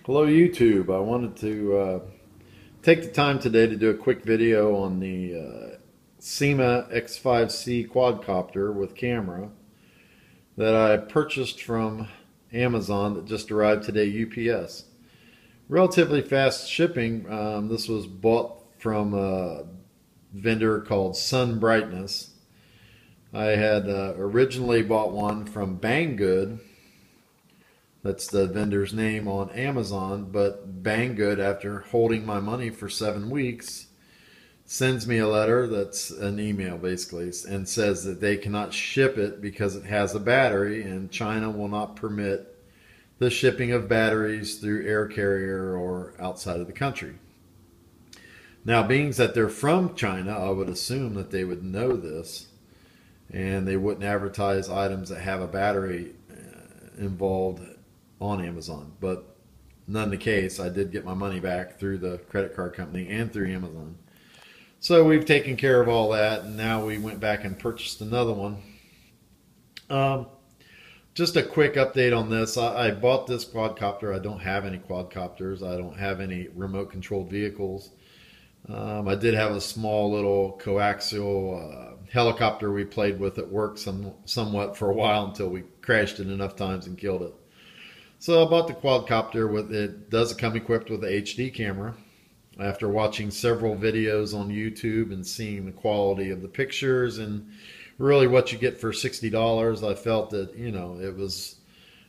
Hello YouTube. I wanted to take the time today to do a quick video on the Syma X5C quadcopter with camera that I purchased from Amazon that just arrived today, UPS. Relatively fast shipping. This was bought from a vendor called Sun Brightness. I had originally bought one from Banggood. That's the vendor's name on Amazon, but Banggood, after holding my money for 7 weeks, sends me a letter that's an email basically and says that they cannot ship it because it has a battery and China will not permit the shipping of batteries through air carrier or outside of the country. Now, being that they're from China, I would assume that they would know this and they wouldn't advertise items that have a battery involved on Amazon, but none the case. I did get my money back through the credit card company and through Amazon. So we've taken care of all that, and now we went back and purchased another one. Just a quick update on this. I bought this quadcopter. I don't have any quadcopters. I don't have any remote controlled vehicles. I did have a small little coaxial helicopter we played with at work somewhat for a while until we crashed it enough times and killed it. So I bought the quadcopter. It does come equipped with an HD camera. After watching several videos on YouTube and seeing the quality of the pictures and really what you get for $60, I felt that, it was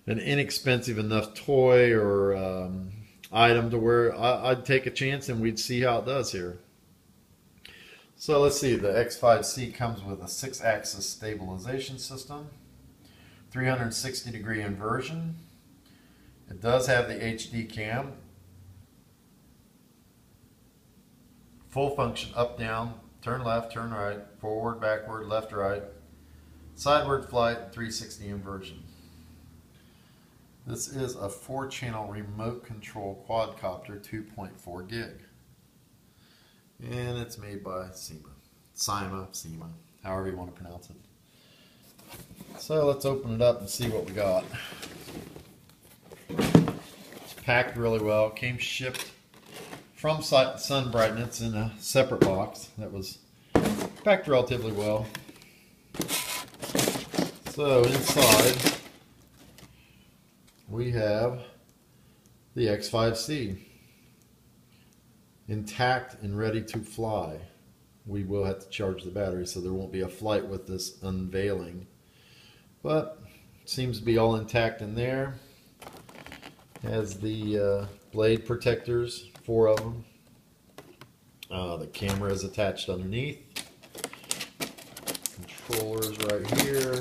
an inexpensive enough toy or item to where I'd take a chance and we'd see how it does here. So let's see, the X5C comes with a 6-axis stabilization system, 360-degree inversion. It does have the HD cam, full function up, down, turn left, turn right, forward, backward, left, right, sideward flight, 360 inversion. This is a 4-channel remote control quadcopter, 2.4 gig. And it's made by Syma, however you want to pronounce it. So let's open it up and see what we got. It's packed really well. It came shipped from Sun Brightness in a separate box that was packed relatively well. So inside we have the X5C intact and ready to fly. We will have to charge the battery, so there won't be a flight with this unveiling, but it seems to be all intact in there. Has the blade protectors, 4 of them. The camera is attached underneath. Controllers right here.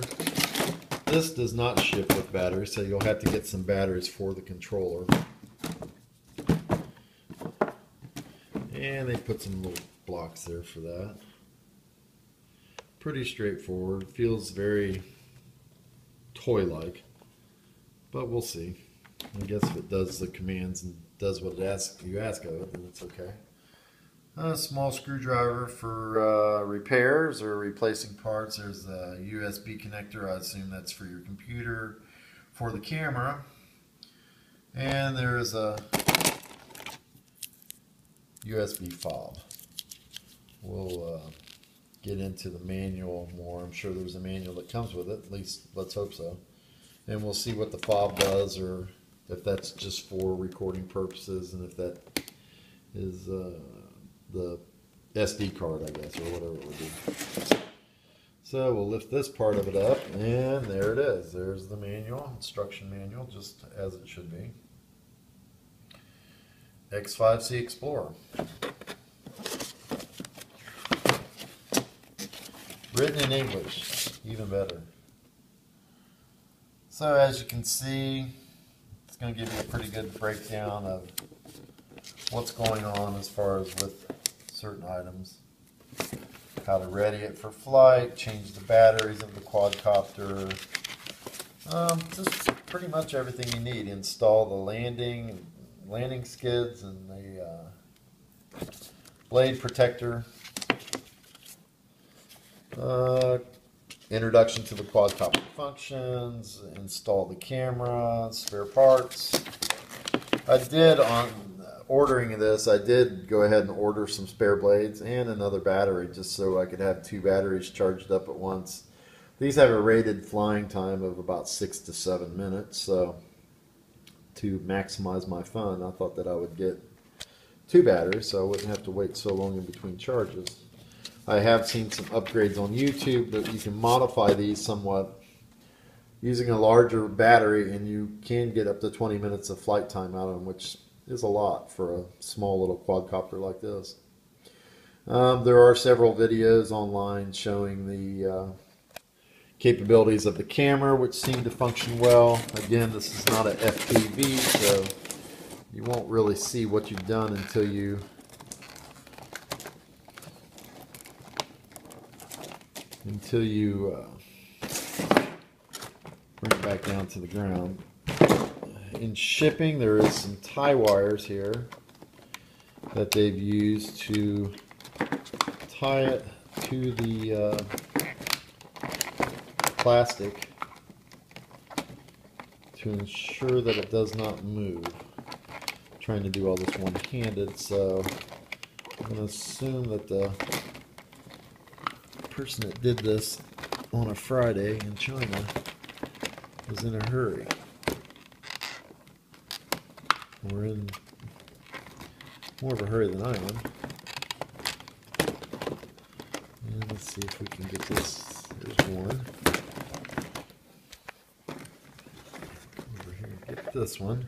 This does not ship with batteries, so you'll have to get some batteries for the controller. And they put some little blocks there for that. Pretty straightforward. Feels very toy-like, but we'll see. I guess if it does the commands and does what you ask of it, then it's okay. A small screwdriver for repairs or replacing parts. There's a USB connector. I assume that's for your computer, for the camera. And there's a USB fob. We'll get into the manual more. I'm sure there's a manual that comes with it. At least let's hope so. And we'll see what the fob does, or if that's just for recording purposes, and if that is the SD card, I guess, or whatever it would be. So we'll lift this part of it up, and there it is. There's the manual, instruction manual, just as it should be. X5C Explorer. Written in English, even better. So as you can see, it's going to give you a pretty good breakdown of what's going on as far as with certain items. How to ready it for flight, change the batteries of the quadcopter. Just pretty much everything you need. Install the landing skids and the blade protector. Introduction to the quadcopter functions, install the camera, spare parts, I did, on ordering this, I did go ahead and order some spare blades and another battery just so I could have 2 batteries charged up at once. These have a rated flying time of about 6 to 7 minutes, so to maximize my fun, I thought that I would get 2 batteries so I wouldn't have to wait so long in between charges. I have seen some upgrades on YouTube that you can modify these somewhat using a larger battery, and you can get up to 20 minutes of flight time out of them, which is a lot for a small little quadcopter like this. There are several videos online showing the capabilities of the camera, which seem to function well. Again, this is not an FPV, so you won't really see what you've done until you bring it back down to the ground. In shipping, there is some tie wires here that they've used to tie it to the plastic to ensure that it does not move. I'm trying to do all this one-handed, so I'm going to assume that the person that did this on a Friday in China was in a hurry. We're in more of a hurry than I am. And let's see if we can get this. There's one. Over here, get this one.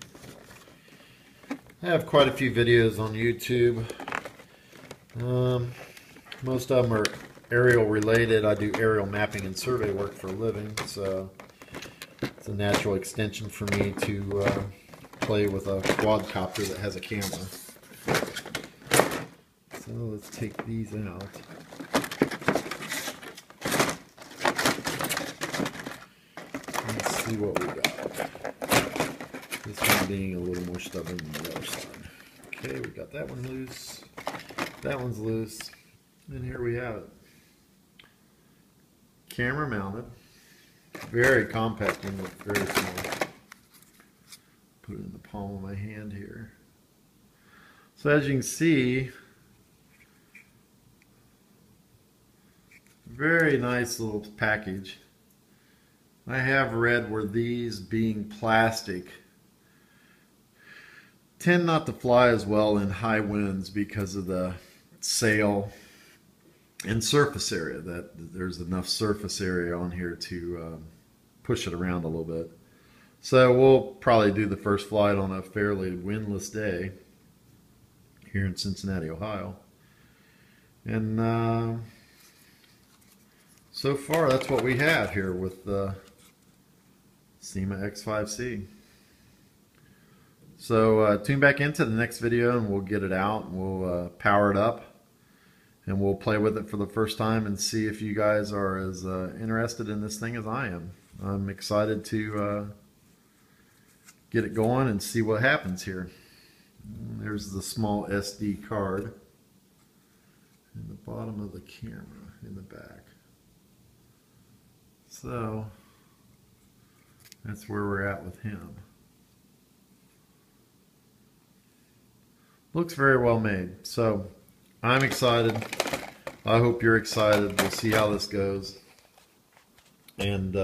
I have quite a few videos on YouTube. Most of them are aerial related. I do aerial mapping and survey work for a living, so it's a natural extension for me to play with a quadcopter that has a camera. So let's take these out. Let's see what we got. This one being a little more stubborn than the other side. Okay, we got that one loose. That one's loose. And here we have it. Camera mounted. Very compact and very small. Put it in the palm of my hand here. So as you can see, very nice little package. I have read where these, being plastic, tend not to fly as well in high winds because of the sail and surface area, that there's enough surface area on here to push it around a little bit. So we'll probably do the first flight on a fairly windless day here in Cincinnati, Ohio. And so far that's what we have here with the Syma X5C. So tune back into the next video and we'll get it out and we'll power it up and we'll play with it for the first time and see if you guys are as interested in this thing as I am. I'm excited to get it going and see what happens here. And there's the small SD card in the bottom of the camera in the back. So that's where we're at with him. Looks very well made. So I'm excited. I hope you're excited. We'll see how this goes. And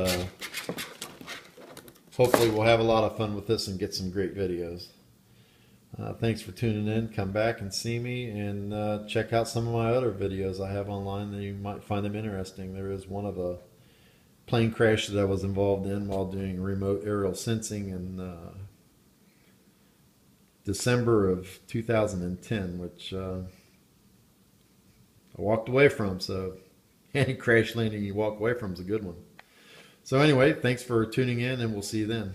hopefully we'll have a lot of fun with this and get some great videos. Thanks for tuning in. Come back and see me and check out some of my other videos I have online that you might find them interesting. There is one of a plane crash that I was involved in while doing remote aerial sensing in December of 2010, which I walked away from. So any crash landing you walk away from is a good one. So anyway, thanks for tuning in and we'll see you then.